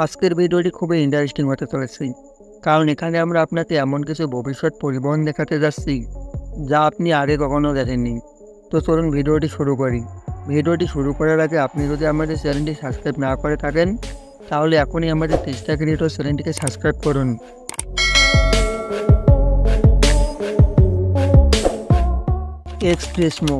আজকের ভিডিওটি খুবই ইন্টারেস্টিং হতে চলেছে, কারণ এখানে আমরা আপনাকে এমন কিছু ভবিষ্যৎ পরিবহন দেখাতে যাচ্ছি যা আপনি আগে কখনো দেখেননি। তো চলুন ভিডিওটি শুরু করি। ভিডিওটি শুরু করার আগে আপনি যদি আমাদের চ্যানেলটি সাবস্ক্রাইব না করে থাকেন, তাহলে এখনই আমাদের চেষ্টা ক্রিয়েটর চ্যানেলটিকে সাবস্ক্রাইব করুন। এক্সপ্রেসমো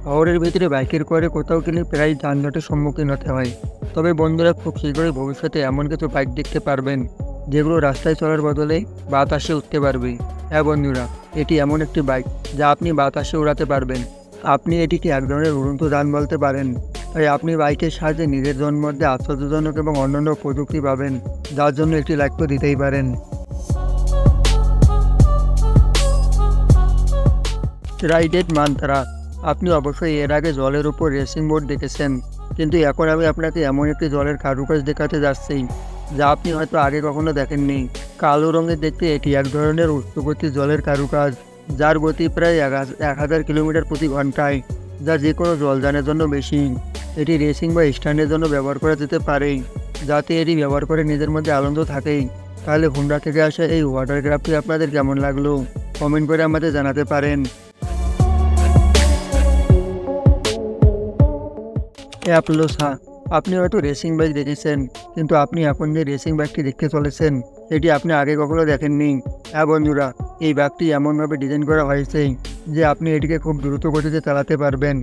শহরের ভিতরে বাইকের করে কোথাও গেলে প্রায় যানজটের সম্মুখীন হতে হয়। তবে বন্ধুরা, খুব শীঘ্রই ভবিষ্যতে এমন কিছু বাইক দেখতে পারবেন যেগুলো রাস্তায় চলার বদলে বাতাসে উঠতে পারবে। হ্যাঁ বন্ধুরা, এটি এমন একটি বাইক যা আপনি বাতাসে উড়াতে পারবেন। আপনি এটিকে এক ধরনের উড়ন্ত যান বলতে পারেন। তাই আপনি বাইকের সাহায্যে নিজের মধ্যে আশ্চর্যজনক এবং অন্যান্য প্রযুক্তি পাবেন, যার জন্য একটি লাইক তো দিতেই পারেন। রাইডেড মান্ত্রা। আপনি অবশ্যই এর আগে জলের উপর রেসিং বোট দেখেছেন, কিন্তু এখন আমি আপনাকে এমন একটি জলের কারুকাজ দেখাতে যাচ্ছি যা আপনি হয়তো আগে কখনো দেখেননি। কালো রঙের দেখতে এটি এক ধরনের উচ্চগতির জলের কারুকাজ, যার গতি প্রায় 1000 কিলোমিটার প্রতি ঘন্টায়, যা যে কোনো জলযানের জন্য বেশি। এটি রেসিং বা স্ট্যান্ডের জন্য ব্যবহার করা যেতে পারে, যাতে এটি ব্যবহার করে নিজের মধ্যে আনন্দ থাকে। তাহলে হুন্ডা থেকে আসা এই ওয়াটারক্রাফটটি আপনাদের কেমন লাগলো কমেন্ট করে আমাদের জানাতে পারেন। অ্যাপলোসা। আপনি হয়তো রেসিং বাইক দেখেছেন, কিন্তু আপনি এখন যে রেসিং বাইকটি দেখতে চলেছেন সেটি আপনি আগে কখনো দেখেননি। হ্যাঁ বন্ধুরা, এই বাইকটি এমনভাবে ডিজাইন করা হয়েছে যে আপনি এটিকে খুব দ্রুত গতিতে চালাতে পারবেন,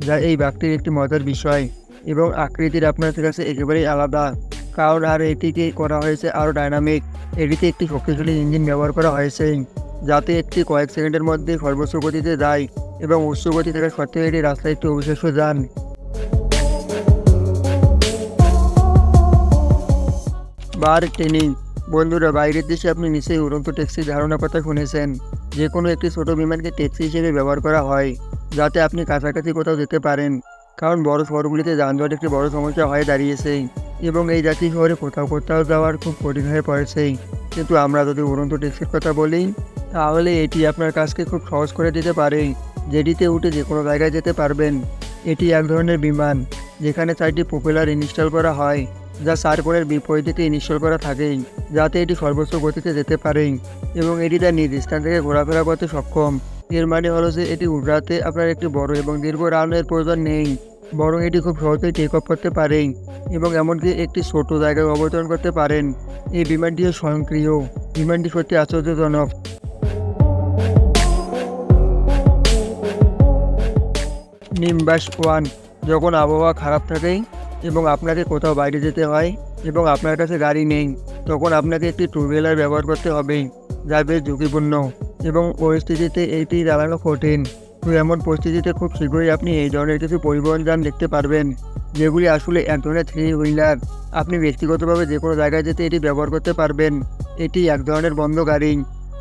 যা এই বাইকটির একটি মজার বিষয়। এবং আকৃতির আপনার কাছে একেবারেই আলাদা, কারণ আর এটিকে করা হয়েছে আরও ডাইনামিক। এটিতে একটি শক্তিশালী ইঞ্জিন ব্যবহার করা হয়েছে, যাতে একটি কয়েক সেকেন্ডের মধ্যে সর্বোচ্চ গতিতে যায় এবং উচ্চ গতি থাকা সত্ত্বেও এটি রাস্তায় একটি অবিশ্বাস্য যান। বার ট্রেনিং। বন্ধুরা, বাইরের দেশে আপনি নিশ্চয়ই উড়ন্ত ট্যাক্সির ধারণার কথা শুনেছেন। যে কোনো একটি ছোট বিমানকে ট্যাক্সি হিসেবে ব্যবহার করা হয়, যাতে আপনি কাছাকাছি কোথাও যেতে পারেন, কারণ বড় শহরগুলিতে যানজট একটি বড় সমস্যা হয়ে দাঁড়িয়েছে এবং এই জাতীয় শহরে কোথাও যাওয়ার খুব কঠিন হয়ে পড়েছে। কিন্তু আমরা যদি উড়ন্ত ট্যাক্সির কথা বলি, তাহলে এটি আপনার কাজকে খুব সহজ করে দিতে পারে। যেটিতে উঠে যে কোনো জায়গায় যেতে পারবেন। এটি এক ধরনের বিমান যেখানে 4টি প্রপেলার ইনস্টল করা হয়, যা সার্কলের বিপরীতে ইনস্টল করা থাকে, যাতে এটি সর্বোচ্চ গতিতে যেতে পারে এবং এটি তার নিজ স্থান থেকে ঘোরাফেরা করতে সক্ষম। এর মানে হলো যে এটি উড়াতে আপনার একটি বড় এবং দীর্ঘ রানের প্রয়োজন নেই, বরং এটি খুব সহজেই টেক অফ করতে পারে এবং এমনকি একটি ছোট জায়গায় অবতরণ করতে পারেন। এই বিমানটিও স্বয়ংক্রিয়। বিমানটি সত্যি আশ্চর্যজনক। নিম্বাস 1। যখন আবহাওয়া খারাপ থাকে এবং আপনাকে কোথাও বাইরে যেতে হয় এবং আপনার কাছে গাড়ি নেই, তখন আপনাকে একটি টু হুইলার ব্যবহার করতে হবে, যা বেশ ঝুঁকিপূর্ণ এবং পরিস্থিতিতে এটি চালানো কঠিন। তো এমন পরিস্থিতিতে খুব শীঘ্রই আপনি এই ধরনের কিছু পরিবহন যান দেখতে পারবেন, যেগুলি আসলে এক ধরনের 3 হুইলার। আপনি ব্যক্তিগতভাবে যে কোনো জায়গায় যেতে এটি ব্যবহার করতে পারবেন। এটি এক ধরনের বন্ধ গাড়ি,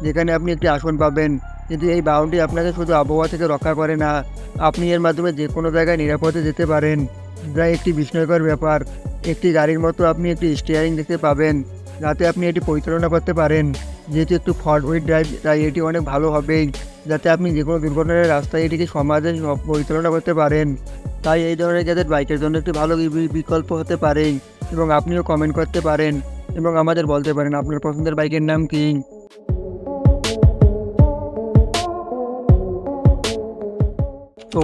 যেখানে আপনি একটি আসন পাবেন, কিন্তু এই বাহনটি আপনাকে শুধু আবহাওয়া থেকে রক্ষা করে না, আপনি এর মাধ্যমে যে কোনো জায়গায় নিরাপদে যেতে পারেন, যা একটি বিস্ময়কর ব্যাপার। একটি গাড়ির মতো আপনি একটি স্টিয়ারিং দেখতে পাবেন, যাতে আপনি এটি পরিচালনা করতে পারেন। যেহেতু একটু ফরওয়ার্ড হুইল ড্রাইভ, তাই এটি অনেক ভালো হবে, যাতে আপনি যে কোনো দুর্ঘটনার রাস্তায় এটিকে সমাজে পরিচালনা করতে পারেন। তাই এই ধরনের গ্যাজেট বাইকের জন্য একটি ভালো বিকল্প হতে পারে। এবং আপনিও কমেন্ট করতে পারেন এবং আমাদের বলতে পারেন আপনার পছন্দের বাইকের নাম কী। তো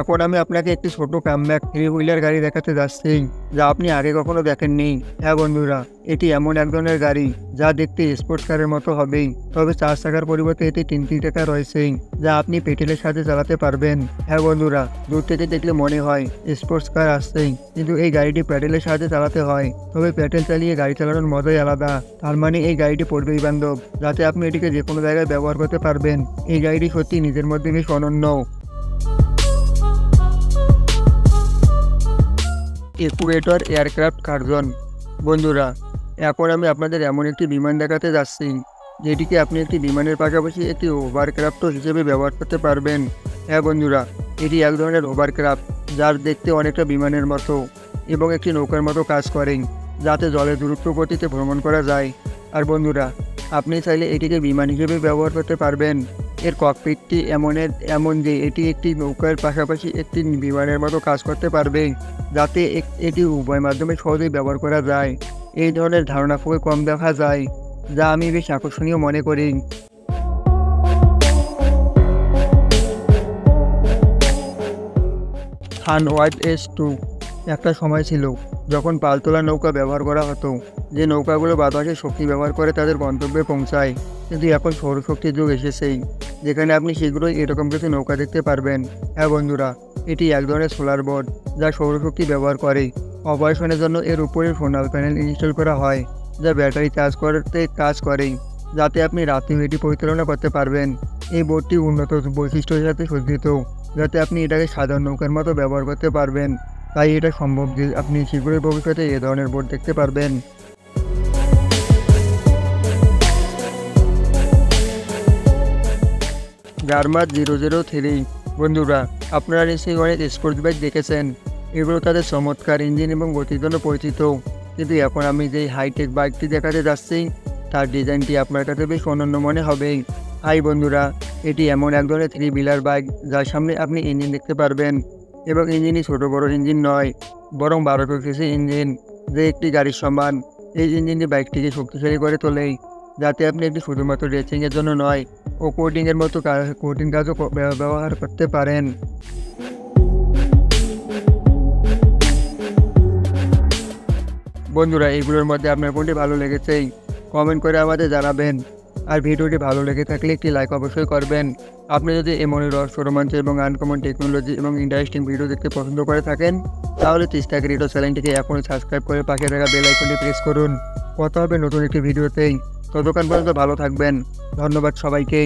এখন আমি আপনাকে একটি ছোট কামব্যাক 3 হুইলার গাড়ি দেখাতে যাচ্ছি, যা আপনি আগে কখনো দেখেননি। হ্যাঁ বন্ধুরা, এটি এমন এক ধরনের গাড়ি যা দেখতে স্পোর্টস কারের মতো হবে, তবে 4 চাকার পরিবর্তে এতে 3টি চাকা রয়েছে, যা আপনি পেডেলের সাথে চালাতে পারবেন। হ্যাঁ বন্ধুরা, দূর থেকে দেখলে মনে হয় স্পোর্টস কার আসছে, কিন্তু এই গাড়িটি প্যাডেলের সাথে চালাতে হয়। তবে প্যাডেল চালিয়ে গাড়ি চালানোর মজাই আলাদা। তার মানে এই গাড়িটি পরিবেশ বান্ধব, যাতে আপনি এটিকে যে কোনো জায়গায় ব্যবহার করতে পারবেন। এই গাড়িটি সত্যি নিজের মধ্যে বেশ অনন্য। Ecuador aircraft Curzon. বন্ধুরা, এখন আমি আপনাদের এমন একটি বিমান দেখাতে যাচ্ছি যেটিকে আপনি একটি বিমানের পাশাপাশি একটি হোভারক্রাফটও হিসেবে ব্যবহার করতে পারবেন। হ্যাঁ বন্ধুরা, এটি এক ধরনের হোভারক্রাফট যার দেখতে অনেকটা বিমানের মতো এবং একটি নৌকার মতো কাজ করে, যাতে জলে দ্রুত গতিতে ভ্রমণ করা যায়। আর বন্ধুরা, আপনি চাইলে এটিকে বিমান হিসেবে ব্যবহার করতে পারবেন। এর ককপিটটি এমন যে এটি একটি নৌকার পাশাপাশি একটি বিমানের মতো কাজ করতে পারবে, যাতে এটি উভয় মাধ্যমে সহজেই ব্যবহার করা যায়। এই ধরনের ধারণা খুবই কম দেখা যায়, যা আমি বেশ আকর্ষণীয় মনে করি। হান ওয়াইট S2 একটা সময় ছিল যখন পালতোলা নৌকা ব্যবহার করা হতো, যে নৌকাগুলো বাতাসে শক্তি ব্যবহার করে তাদের গন্তব্যে পৌঁছায়। কিন্তু এখন সৌরশক্তির যুগ এসেছেই, যেখানে আপনি শীঘ্রই এরকম কিছু নৌকা দেখতে পারবেন। হ্যাঁ বন্ধুরা, এটি এক ধরনের সোলার বোট যা সৌরশক্তি ব্যবহার করে। অপারেশনের জন্য এর উপরে সোলার প্যানেল ইনস্টল করা হয়, যা ব্যাটারি চার্জ করতে কাজ করে, যাতে আপনি রাতেও এটি পরিচালনা করতে পারবেন। এই বোটটি উন্নত বৈশিষ্ট্যের সাথে সজ্জিত, যাতে আপনি এটাকে সাধারণ নৌকার মতো ব্যবহার করতে পারবেন। তাই এটা সম্ভব যে আপনি শীঘ্রই ভবিষ্যতে এ ধরনের বোট দেখতে পারবেন। গারমার 003। বন্ধুরা, আপনারা নিশ্চয়ই অনেক স্পোর্টস বাইক দেখেছেন। এগুলো তাদের চমৎকার ইঞ্জিন এবং গতির জন্য পরিচিত। কিন্তু এখন আমি যেই হাইটেক বাইকটি দেখাতে যাচ্ছি, তার ডিজাইনটি আপনার কাছে বেশ অনন্য মনে হবে। হাই বন্ধুরা, এটি এমন এক ধরনের 3 হুইলার বাইক যার সামনে আপনি ইঞ্জিন দেখতে পারবেন, এবং ইঞ্জিনই ছোটো বড় ইঞ্জিন নয়, বরং 1200 সিসি ইঞ্জিন, যে একটি গাড়ির সমান। এই ইঞ্জিনটি বাইকটিকে শক্তিশালী করে তোলে, যাতে আপনি একটি শুধুমাত্র রেসিংয়ের জন্য নয়, ও কোডিংয়ের মতো কঠিন কাজও ব্যবহার করতে পারেন। বন্ধুরা, এইগুলোর মধ্যে আপনার কোনটি ভালো লেগেছে কমেন্ট করে আমাদের জানাবেন। আর ভিডিওটি ভালো লেগে থাকলে একটি লাইক অবশ্যই করবেন। আপনি যদি এমনই রহস্য, রোমাঞ্চ এবং আনকমন টেকনোলজি এবং ইন্টারেস্টিং ভিডিও দেখতে পছন্দ করে থাকেন, তাহলে তিস্তা ক্রিয়েটর চ্যানেলটিকে এখনই সাবস্ক্রাইব করে পাশে থাকা বেল আইকনটি প্রেস করুন। কথা হবে নতুন একটি ভিডিওতেই। ততক্ষণ পর্যন্ত ভালো থাকবেন। ধন্যবাদ সবাইকে।